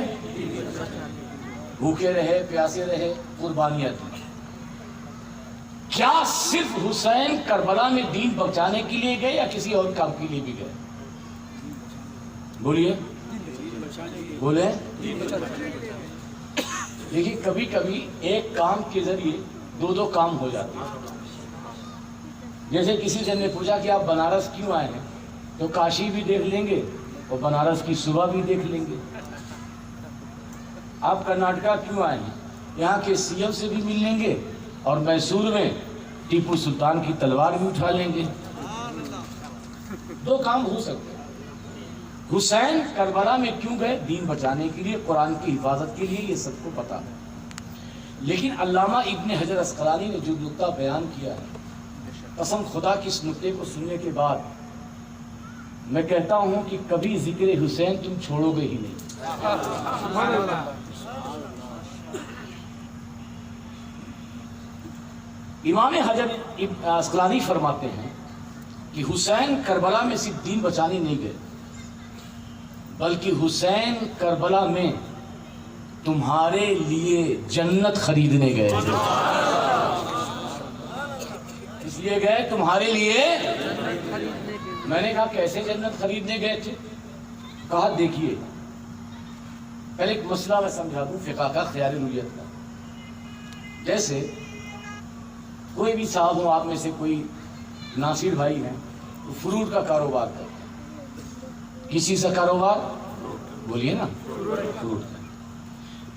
بھوکے رہے، پیاسے رہے، قربانیاں دی. کیا صرف حسین کربلا میں دین بچانے کے لیے گئے یا کسی اور کام کے لیے بھی گئے؟ بولیے بولے. دیکھیے کبھی کبھی ایک کام کے ذریعے دو کام ہو جاتے ہیں. جیسے کسی سے نے پوچھا کہ آپ بنارس کیوں آئے ہیں، تو کاشی بھی دیکھ لیں گے اور بنارس کی صبح بھی دیکھ لیں گے. آپ کرناٹکا کیوں آئے ہیں، یہاں کے سی ایم سے بھی مل لیں گے اور میسور میں ٹیپو سلطان کی تلوار بھی اٹھا لیں گے. دو کام ہو سکتے ہیں. حسین کربلا میں کیوں گئے؟ دین بچانے کے لیے، قرآن کی حفاظت کے لیے، یہ سب کو پتا ہے. لیکن علامہ ابن حجر عسقلانی نے جو نقطہ بیان کیا ہے، قسم خدا کی اس نقطے کو سننے کے بعد میں کہتا ہوں کہ کبھی ذکر حسین تم چھوڑو گے ہی نہیں. امام حجر عسقلانی فرماتے ہیں کہ حسین کربلا میں صرف دین بچانے نہیں گئے، بلکہ حسین کربلا میں تمہارے لیے جنت خریدنے گئے تھے. اس لیے گئے تمہارے لیے. میں نے کہا کیسے جنت خریدنے گئے تھے؟ کہا دیکھیے پہلے ایک مسئلہ میں سمجھا دوں فقہ کا، خیال رویت کا. جیسے کوئی بھی صاحب ہو، آپ میں سے کوئی ناصر بھائی ہیں، وہ فروٹ کا کاروبار کرتے ہیں. کسی سے کاروبار بولیے نا، فروٹ کا.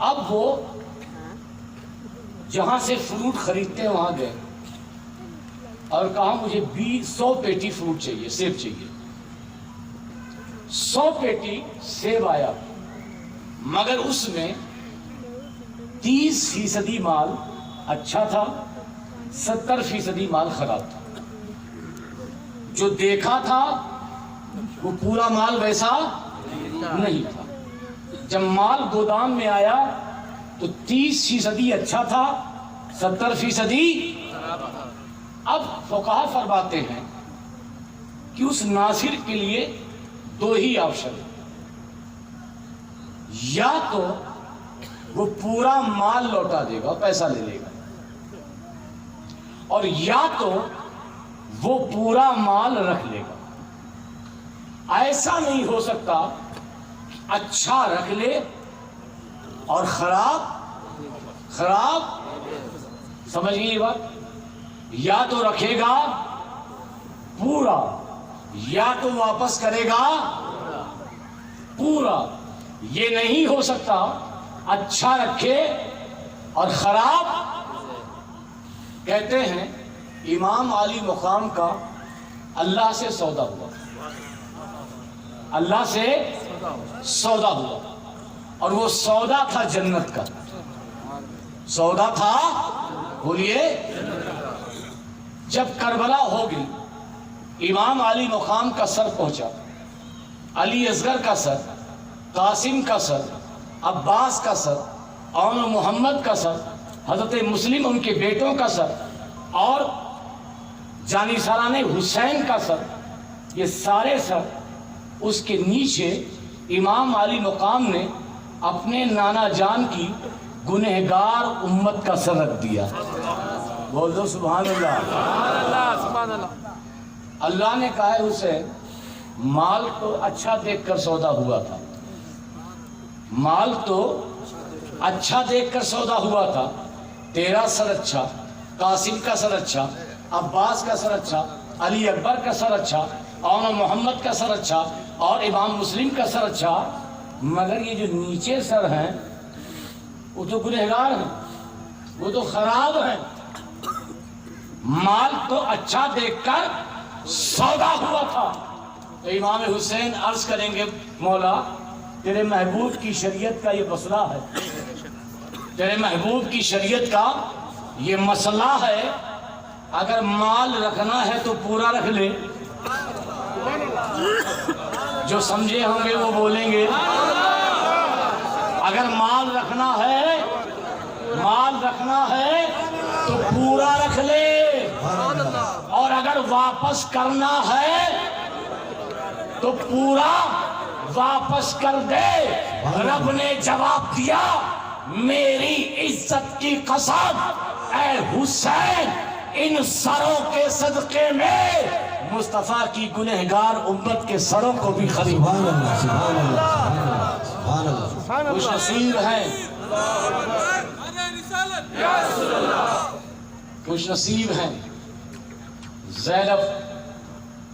اب وہ جہاں سے فروٹ خریدتے ہیں وہاں گئے اور کہا مجھے 100 پیٹی فروٹ چاہیے، سیب چاہیے. 100 پیٹی سیب آیا، مگر اس میں 30% مال اچھا تھا، 70% مال خراب تھا. جو دیکھا تھا وہ پورا مال ویسا نہیں تھا. جب مال گودام میں آیا تو 30% اچھا تھا، 70% اب فقہا فرماتے ہیں کہ اس ناصر کے لیے 2 ہی آپشن ہیں. یا تو وہ پورا مال لوٹا دے گا، پیسہ لے لے گا، اور یا تو وہ پورا مال رکھ لے گا. ایسا نہیں ہو سکتا اچھا رکھ لے اور خراب. سمجھ گئے یہ بات؟ یا تو رکھے گا پورا، یا تو واپس کرے گا پورا. یہ نہیں ہو سکتا اچھا رکھے اور خراب. کہتے ہیں امام علی مقام کا اللہ سے سودا ہوا، اللہ سے سودا ہوا، اور وہ سودا تھا جنت کا. سودا تھا، بولیے. جب کربلا ہو گئی، امام علی مقام کا سر پہنچا، علی اصغر کا سر، قاسم کا سر، عباس کا سر، اور محمد کا سر، حضرت مسلم ان کے بیٹوں کا سر، اور جانشاران حسین کا سر، یہ سارے سر. اس کے نیچے امام علی مقام نے اپنے نانا جان کی گنہگار امت کا سر رکھ دیا. بول دو سبحان اللہ. اللہ نے کہا ہے حسین مال تو اچھا دیکھ کر سودا ہوا تھا، مال تو اچھا دیکھ کر سودا ہوا تھا. تیرا سر اچھا، قاسم کا سر اچھا، عباس کا سر اچھا، علی اکبر کا سر اچھا، اور محمد کا سر اچھا، اور امام مسلم کا سر اچھا، مگر یہ جو نیچے سر ہیں وہ تو گنہگار ہیں، وہ تو خراب ہیں. مال تو اچھا دیکھ کر سودا ہوا تھا. تو امام حسین عرض کریں گے مولا تیرے محبوب کی شریعت کا یہ مسئلہ ہے، تیرے محبوب کی شریعت کا یہ مسئلہ ہے. اگر مال رکھنا ہے تو پورا رکھ لے. جو سمجھے ہوں گے وہ بولیں گے. اگر مال رکھنا ہے تو پورا رکھ لے، اور اگر واپس کرنا ہے تو پورا واپس کر دے. رب نے جواب دیا میری عزت کی قسم اے حسین ان سروں کے صدقے میں مصطفیٰ کی گنہگار امت کے سروں کو بھی خرید. سبحان اللہ سبحان اللہ سبحان اللہ. خوش نصیب ہیں، خوش نصیب ہیں زینب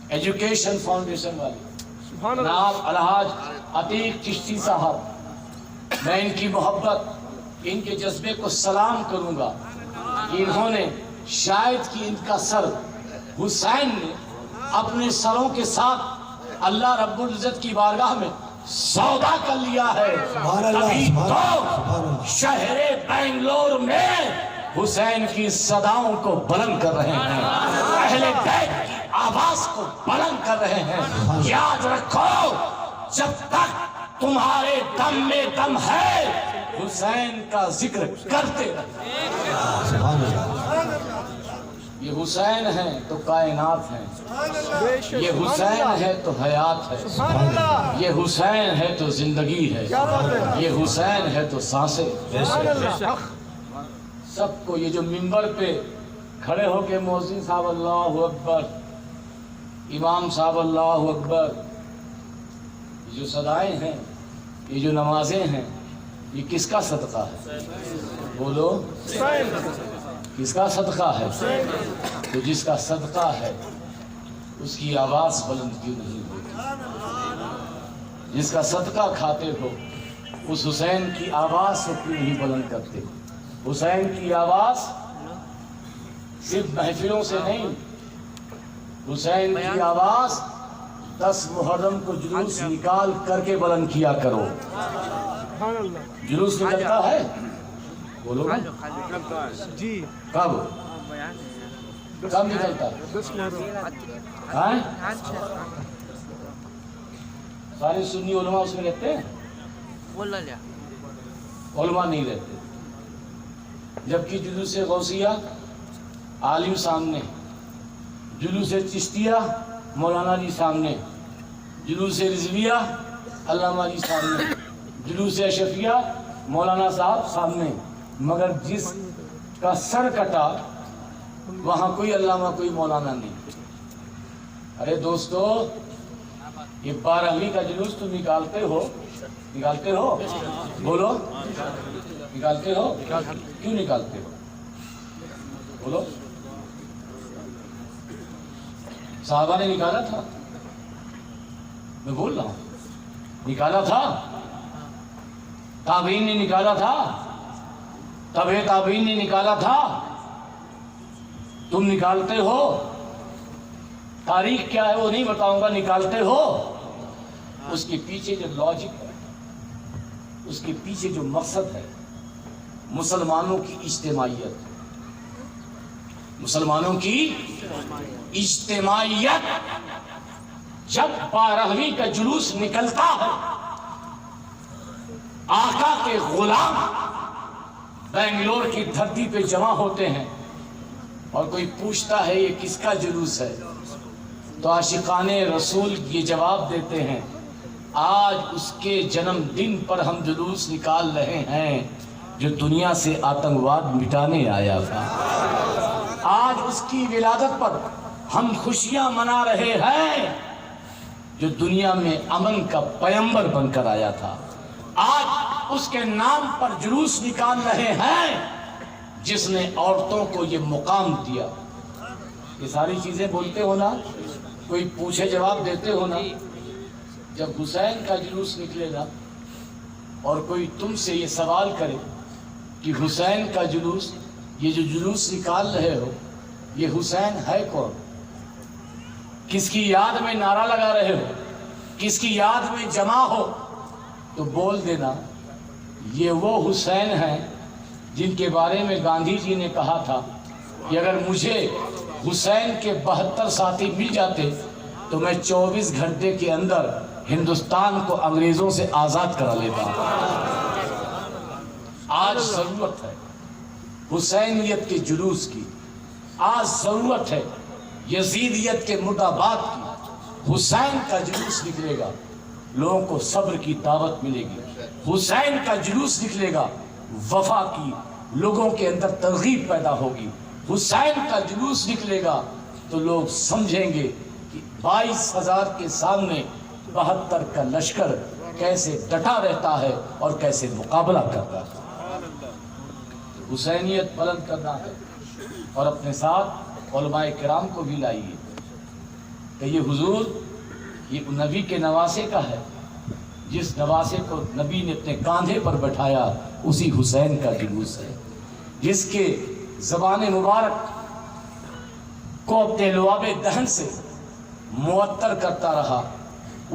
ایجوکیشن فاؤنڈیشن والے جناب الحاج عتیق چشتی صاحب. میں ان کی محبت، ان کے جذبے کو سلام کروں گا کہ انہوں نے شاید کہ ان کا سر حسین نے اپنے سروں کے ساتھ اللہ رب العزت کی بارگاہ میں سودا کر لیا ہے. ابھی تو شہر بنگلور میں حسین کی صداؤں کو بلند کر رہے ہیں، اہل بیت کی آواز کو بلند کر رہے ہیں. یاد رکھو جب تک تمہارے دم میں دم ہے حسین کا ذکر کرتے رہو. یہ حسین ہیں تو کائنات ہیں، یہ حسین ہے تو حیات ہے، یہ حسین ہے تو زندگی ہے، یہ حسین ہے تو سانسیں. سب کو یہ جو منبر پہ کھڑے ہو کے مؤذن صاحب اللہ اکبر، امام صاحب اللہ اکبر، یہ جو صدائیں ہیں، یہ جو نمازیں ہیں، یہ کس کا صدقہ ہے؟ بولو کس کا صدقہ ہے؟ تو جس کا صدقہ ہے اس کی آواز بلند کیوں نہیں ہوتی؟ جس کا صدقہ کھاتے ہو اس حسین کی آواز کو کیوں نہیں بلند کرتے؟ حسین کی آواز صرف محفلوں سے نہیں، حسین کی آواز 10 محرم کو جلوس نکال کر کے بلند کیا کرو. جلوس نکلتا ہے؟ بولو جی کب نکلتا ہے؟ سارے سنی علماء اس میں رہتے ہیں؟ علماء نہیں رہتے. جبکہ جلوس غوثیہ عالم سامنے، جلوس چشتیہ مولانا جی سامنے، جلوس رضویہ علامہ جی سامنے، جلوس اشرفیہ مولانا صاحب سامنے، مگر جس کا سر کٹا وہاں کوئی علامہ کوئی مولانا نہیں. ارے دوستو یہ 12ویں کا جلوس تم نکالتے ہو بولو نکالتے ہو؟ کیوں نکالتے ہو؟ بولو. صحابہ نے نکالا تھا، میں بول رہا ہوں نکالا تھا، تابعین نے نکالا تھا، تبع تابعین نے نکالا تھا. تم نکالتے ہو؟ تاریخ کیا ہے وہ نہیں بتاؤں گا، نکالتے ہو. اس کے پیچھے جو لاجک ہے، اس کے پیچھے جو مقصد ہے، مسلمانوں کی اجتماعیت، مسلمانوں کی اجتماعیت. جب 12ویں کا جلوس نکلتا ہے، آقا کے غلام بنگلور کی دھرتی پہ جمع ہوتے ہیں اور کوئی پوچھتا ہے یہ کس کا جلوس ہے، تو عاشقان رسول یہ جواب دیتے ہیں آج اس کے جنم دن پر ہم جلوس نکال رہے ہیں جو دنیا سے آتنکواد مٹانے آیا تھا. آج اس کی ولادت پر ہم خوشیاں منا رہے ہیں جو دنیا میں امن کا پیمبر بن کر آیا تھا. آج اس کے نام پر جلوس نکال رہے ہیں جس نے عورتوں کو یہ مقام دیا. یہ ساری چیزیں بولتے ہو نا، کوئی پوچھے جواب دیتے ہو نا. جب حسین کا جلوس نکلے گا اور کوئی تم سے یہ سوال کرے کہ حسین کا جلوس، یہ جو جلوس نکال رہے ہو یہ حسین ہے کون؟ کس کی یاد میں نعرہ لگا رہے ہو؟ کس کی یاد میں جمع ہو؟ تو بول دینا یہ وہ حسین ہیں جن کے بارے میں گاندھی جی نے کہا تھا کہ اگر مجھے حسین کے 72 ساتھی مل جاتے تو میں 24 گھنٹے کے اندر ہندوستان کو انگریزوں سے آزاد کرا لیتا. آج ضرورت ہے حسینیت کے جلوس کی، آج ضرورت ہے یزیدیت کے مرداباد کی. حسین کا جلوس نکلے گا، لوگوں کو صبر کی دعوت ملے گی. حسین کا جلوس نکلے گا، وفا کی لوگوں کے اندر ترغیب پیدا ہوگی. حسین کا جلوس نکلے گا تو لوگ سمجھیں گے کہ 22,000 کے سامنے 72 کا لشکر کیسے ڈٹا رہتا ہے اور کیسے مقابلہ کرتا ہے۔ حسینیت بلند کرنا ہے اور اپنے ساتھ علماء کرام کو بھی لائیے کہ یہ حضور یہ نبی کے نواسے کا ہے، جس نواسے کو نبی نے اپنے کاندھے پر بٹھایا اسی حسین کا جلوس ہے، جس کے زبان مبارک کو اپنے لعاب دہن سے معطر کرتا رہا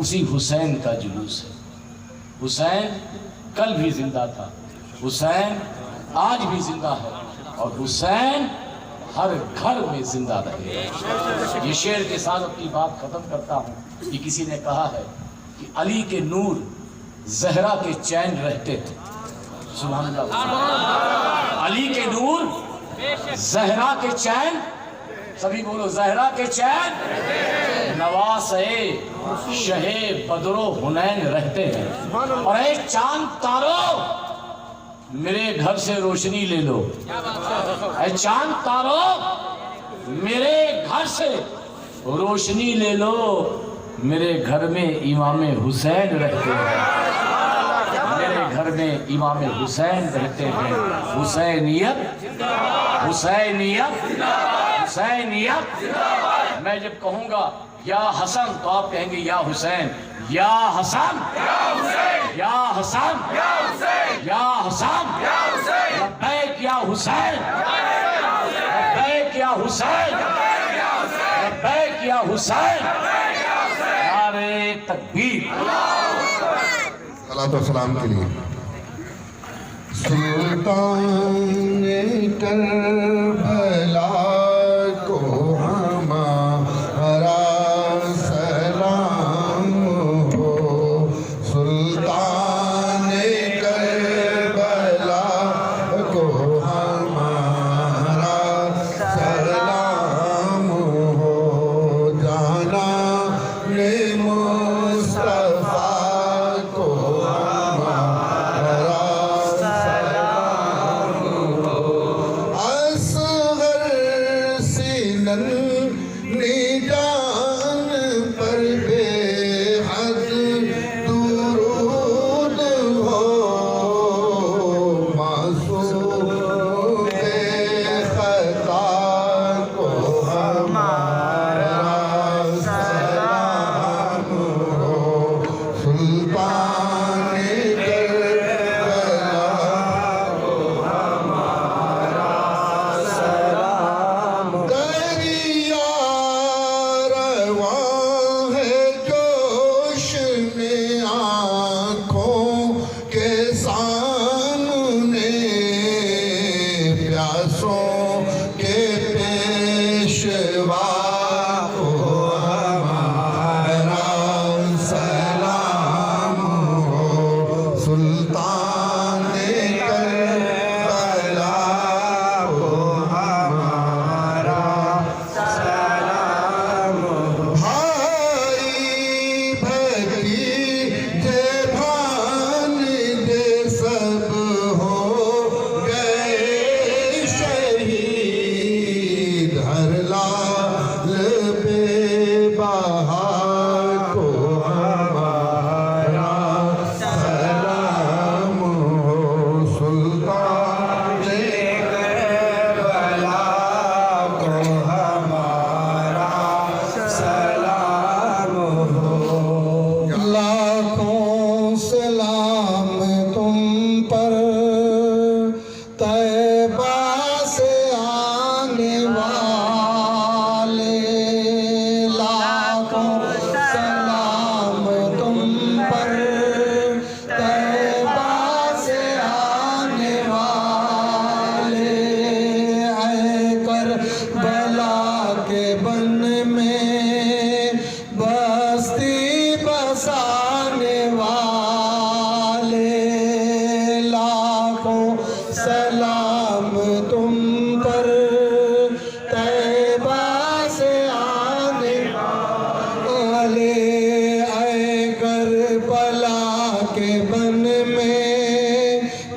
اسی حسین کا جلوس ہے۔ حسین کل بھی زندہ تھا، حسین آج بھی زندہ ہے، اور حسین ہر گھر میں زندہ رہے گا۔ یہ شعر کے ساتھ اپنی بات ختم کرتا ہوں کہ کسی نے کہا ہے کہ علی کے نور زہرا کے چین رہتے تھے۔ سبحان اللہ۔ علی کے نور زہرا کے چین، سبھی بولو زہرا کے چین نواسے شہ بدر و حنین رہتے ہیں۔ اور اے چاند تارو میرے گھر سے روشنی لے لو، اے چاند تارو میرے گھر سے روشنی لے لو، میرے گھر میں امام حسین رہتے ہیں، میرے گھر میں امام حسین رہتے ہیں۔ حسینیت حسینیت حسینیت۔ میں جب کہوں گا یا حسن تو آپ کہیں گے یا حسین، یا حسن یا حسن یا حسن، لبیک یا حسین، لبیک یا حسین، لبیک یا حسین، نعرہ تکبیر۔ صلاۃ و سلام کے لیے سلطان کربلا کو ہمارا سلام ہو، سلطان کربلا کو ہمارا سلام ہو، جانا مصطفیٰ کو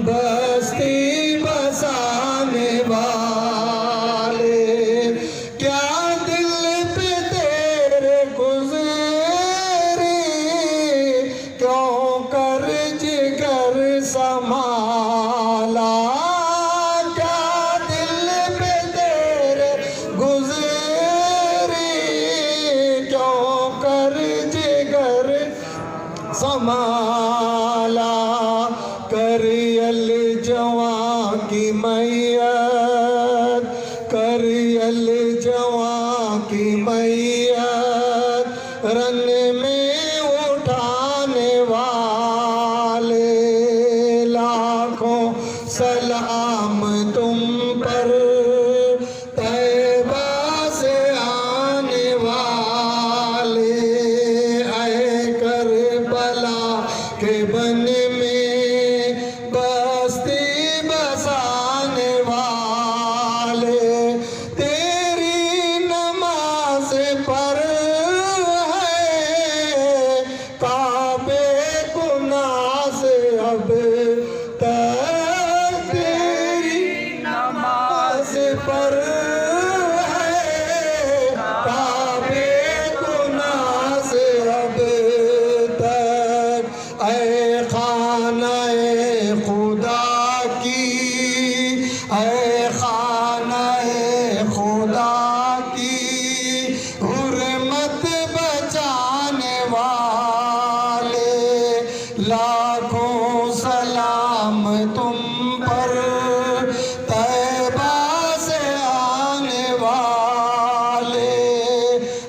بستی بسانے والے سلام تم پر طیبہ سے آنے والے اے کربلا کے بن میں بستی بسانے والے تیری نماز پر ہے کعبے کو ناز اب تک تیری نماز پر ہے کعبے کو ناز اب تک اے خانہ خدا کی اے خانہ خدا کی حرمت بچانے والے لاکھوں سلام تم پر طیبہ سے آنے والے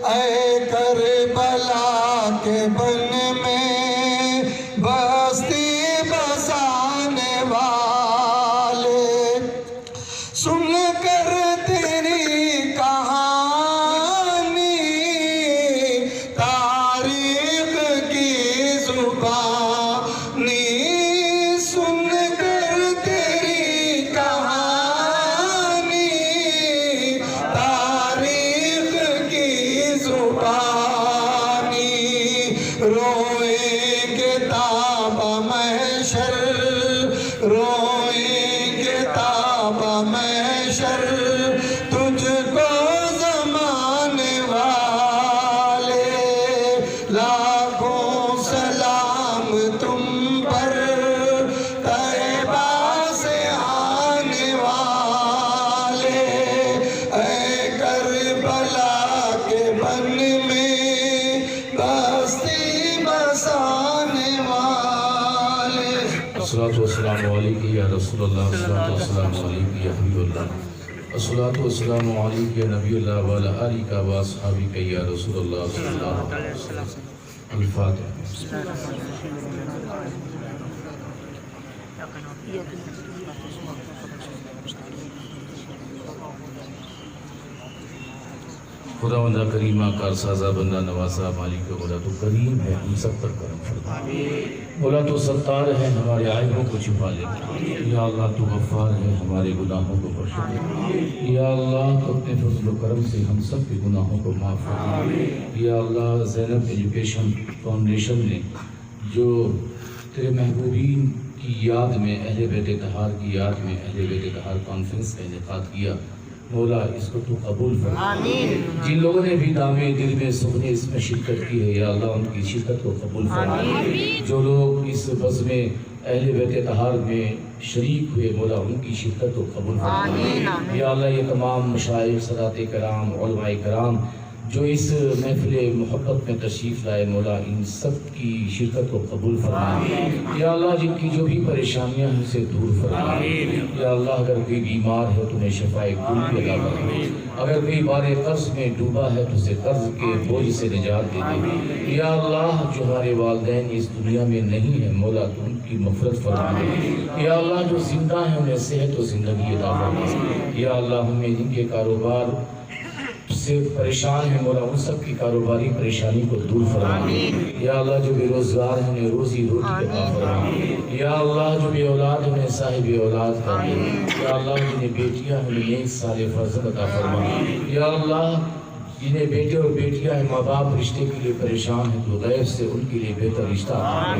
اے کربلا کے بن میں بستی بسانے والے سن کر تیری کہانی تاریخ کی زبانی سن کر تیری کہانی تاریخ کی زبانی روئیں گے تاب محشر روئیں گے تاب محشر تجھ کو زمانے والے لاکھوں سلام تم پر طیبہ سے آنے والے اے کربلا کے بن میں بستی بسانے والے الصلاۃ والسلام علیک یا رسول اللہ الصلاۃ والسلام علیک یا حبیب اللہ الصلاۃ والسلام علیک یا نبی اللہ وعلی آلک و اصحابک یا رسول اللہ صلی اللہ علیہ وسلم الفاتحہ خداوندہ کریمہ کارسازہ بندہ نوازہ مالک مولا تو کریم ہے ہم سب پر کرم فرما مولا تو ستار ہے ہمارے عیبوں کو چھپا لے یا اللہ تو غفار ہے ہمارے گناہوں کو بخش دے یا اللہ تو اپنے فضل و کرم سے ہم سب کے گناہوں کو معاف فرما یا اللہ زینب ایجوکیشن فاؤنڈیشن نے جو تیرے محبوبین کی یاد میں اہل بیت طہار کی یاد میں اہل بیت طہار کانفرنس کا انعقاد کیا مولا اس کو تو قبول فرما جن لوگوں نے بھی دامے دل میں سخنے اس میں شرکت کی ہے یا اللہ ان کی شرکت کو قبول فرما جو لوگ اس بزم اہل بیت طہار میں شریک ہوئے مولا ان کی شرکت کو قبول فرما یا اللہ یہ تمام مشائخ سادات کرام علماء کرام جو اس محفل محبت میں تشریف لائے مولا ان سب کی شرکت کو قبول فرما یا اللہ جن کی جو بھی پریشانیاں ہیں اسے دور فرما یا اللہ اگر کوئی بیمار ہے تو انہیں شفائے کل بھی عطا فرما اگر کوئی بارے قرض میں ڈوبا ہے تو اسے قرض کے بوجھ سے نجات دے دے یا اللہ جو ہمارے والدین اس دنیا میں نہیں ہیں مولا تو ان کی مغفرت فرما یا اللہ جو زندہ ہیں انہیں صحت و زندگی عطا فرما یا اللہ ہمیں جن کے کاروبار سے پریشان ہیں مولا ان سب کی کاروباری پریشانی کو دور فرما یا اللہ جو بے روزگار ہیں انہیں روزی روٹی عطا فرما یا اللہ جو بے اولاد ہیں انہیں صاحب اولاد کر دے یا اللہ جنہیں بیٹیاں ہیں انہیں نیک صالح فرزند عطا فرما یا اللہ جنہیں بیٹے اور بیٹیاں ہیں ماں باپ رشتے کے لیے پریشان ہیں تو غیب سے ان کے لیے بہتر رشتہ عطا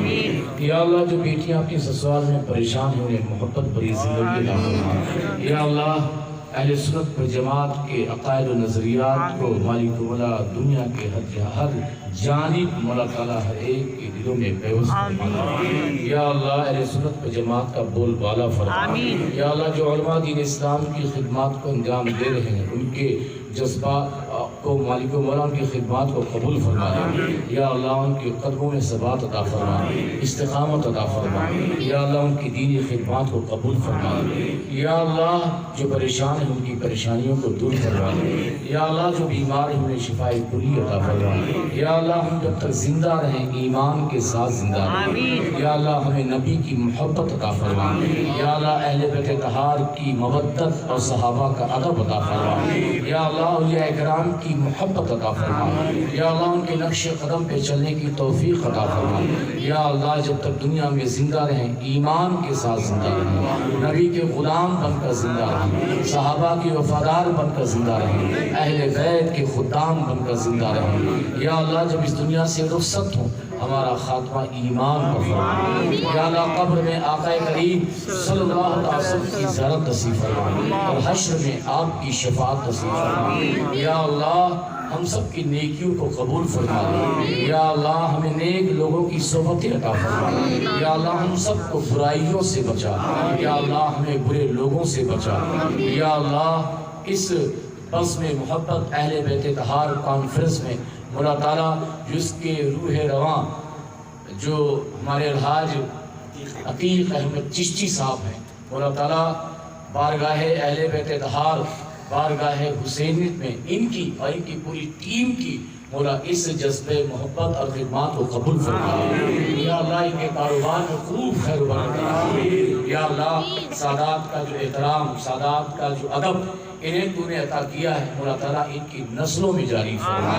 یا اللہ جو بیٹیاں اپنی سسرال میں پریشان ہیں انہیں محبت بھری زندگی عطا فرما یا اللہ اہل سنت پر جماعت کے عقائد و نظریات کو مالک مولا دنیا کے ہر جانب مولا تعالیٰ ہر ایک کے دلوں میں پیوست فرما یا اللہ اہل سنت پر جماعت کا بول بالا فرما یا اللہ جو علماء دین اسلام کی خدمات کو انجام دے رہے ہیں ان کے جذبات کو مالک و مولا ان کی خدمات کو قبول فرما دے۔ یا اللہ ان کے قدموں میں ثبات عطا فرما، استقامت عطا فرما۔ یا اللہ ان کی دینی خدمات کو قبول فرما دے۔ یا اللہ جو پریشان ہیں ان کی پریشانیوں کو دور فرما دے۔ یا اللہ جو بیمار ہیں انہیں شفاء کلی عطا فرما۔ یا اللہ ہم جب تک زندہ رہیں ایمان کے ساتھ زندہ رہیں۔ یا اللہ ہمیں نبی کی محبت عطا فرما۔ یا اللہ اہل بیت طہار کی مودت اور صحابہ کا ادب عطا فرما۔ یا اللہ اولیاء کرام کی محبت عطا فرما۔ یا اللہ ان کے نقش قدم پہ چلنے کی توفیق عطا فرما۔ یا اللہ جب تک دنیا میں زندہ رہیں ایمان کے ساتھ زندہ رہیں، نبی کے غلام بن کر زندہ رہیں، صحابہ کے وفادار بن کر زندہ رہیں، اہل بیت کے خدام بن کر زندہ رہیں۔ یا اللہ جب اس دنیا سے رخصت ہوں ہمارا خاتمہ ایمان پر فرما۔ یا اللہ قبر میں آقا کریم صلی اللہ علیہ وسلم کی زیارت نصیب فرما اور حشر میں آپ کی شفاعت نصیب فرما۔ یا اللہ ہم سب کی نیکیوں کو قبول فرما دے۔ یا اللہ ہمیں نیک لوگوں کی صحبت عطا فرما۔ یا اللہ ہم سب کو برائیوں سے بچا۔ یا اللہ ہمیں برے لوگوں سے بچا۔ یا اللہ اس بزم محبت اہل بیت طہار کانفرنس میں مولا تعالیٰ جس کے روح رواں جو ہمارے الحاج عتیق احمد چشتی صاحب ہیں، مولا تعالیٰ بارگاہ اہل بیت طہار بارگاہ حسینیت میں ان کی اور ان کی پوری ٹیم کی مولا اس جذبے محبت اور خدمات کو قبول فرما۔ یا اللہ ان کے کاروبار میں خوب خیر و برکت۔ یا اللہ سادات کا جو احترام، سادات کا جو ادب انہیں تو نے عطا کیا ہے مولا تعالیٰ ان کی نسلوں میں جاری فرما۔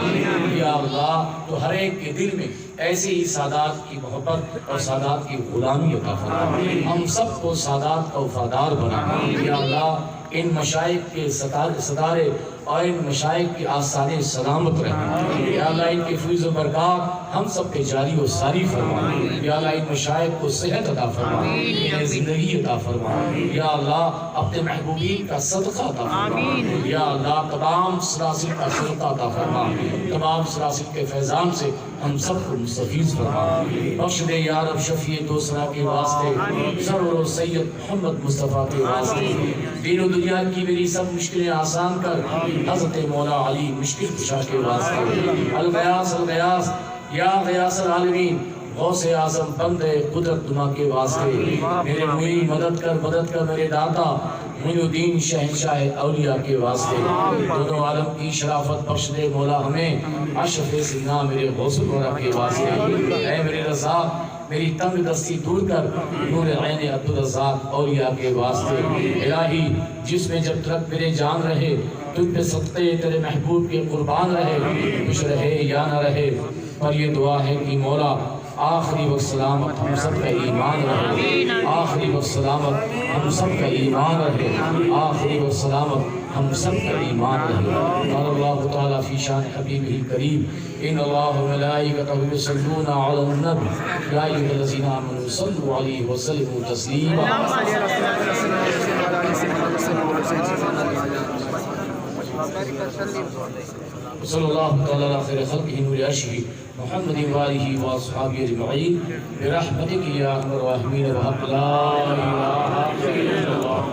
یا اللہ تو ہر ایک کے دل میں ایسے ہی سادات کی محبت اور سادات کی غلامی عطا فرما۔ ہم سب کو سادات کا وفادار بنا۔ یا اللہ ان مشائخ کے ستارے اور ان مشائخ کی آستانے سلامت رہیں۔ یا اللہ ان کے فیض و برکات ہم سب پہ جاری و ساری فرما۔ یا اللہ ان مشائخ کو صحت عطا فرما، انہیں زندگی عطا فرما۔ یا اللہ اپنے محبوبین کا صدقہ عطا فرما۔ یا اللہ تمام سلاسل کا صدقہ عطا فرما، تمام سلاسل کے فیضان سے ہم سب کو مستفیض فرما۔ بخش دے یا رب شفیع دوسرا کے واسطے، سرور و سید محمد مصطفیٰ کے واسطے، دین و دنیا کی میری سب مشکلیں آسان کر حضرت مولا علی مشکل کشا کے واسطے۔ الغیاث الغیاث یا غیاث العالمین غوث اعظم بند قدرت نما کے واسطے، میرے معین مدد کر میرے داتا معین الدین شہنشاہ اولیاء کے واسطے، دونوں عالم کی شرافت بخش دے مولا ہمیں، اشرف سینا میرے غوث الورا کے واسطے۔ اے میرے رزاق میری تنگ دستی دور کر نور عین عبدالرزاق اولیاء کے واسطے۔ الہی جس میں جب تک میرے جان رہے تجھ پہ صدقے تیرے محبوب کے قربان رہے، خوش رہے یا نہ رہے، پر یہ دعا ہے کہ مولا آخری وقت سلامت ہم سب کا ایمان رہے، آخری وقت سلامت ہم سب کا ایمان رہے، آخری وقت سلامت ہم سب کا ایمان رہے۔ قال اللہ تعالیٰ فی شان حبیبہ الکریم ان اللہ ملائکتہ یصلون علی النبی یا ایھا الذین آمنوا صلوا علیہ وسلموا تسلیما۔ صلی اللہ تعالیٰ علی خیر خلقہ نور عرشہ محمد وآلہ واصحابہ اجمعین برحمتک یا ارحم الراحمین بحق لا الہ الا اللہ۔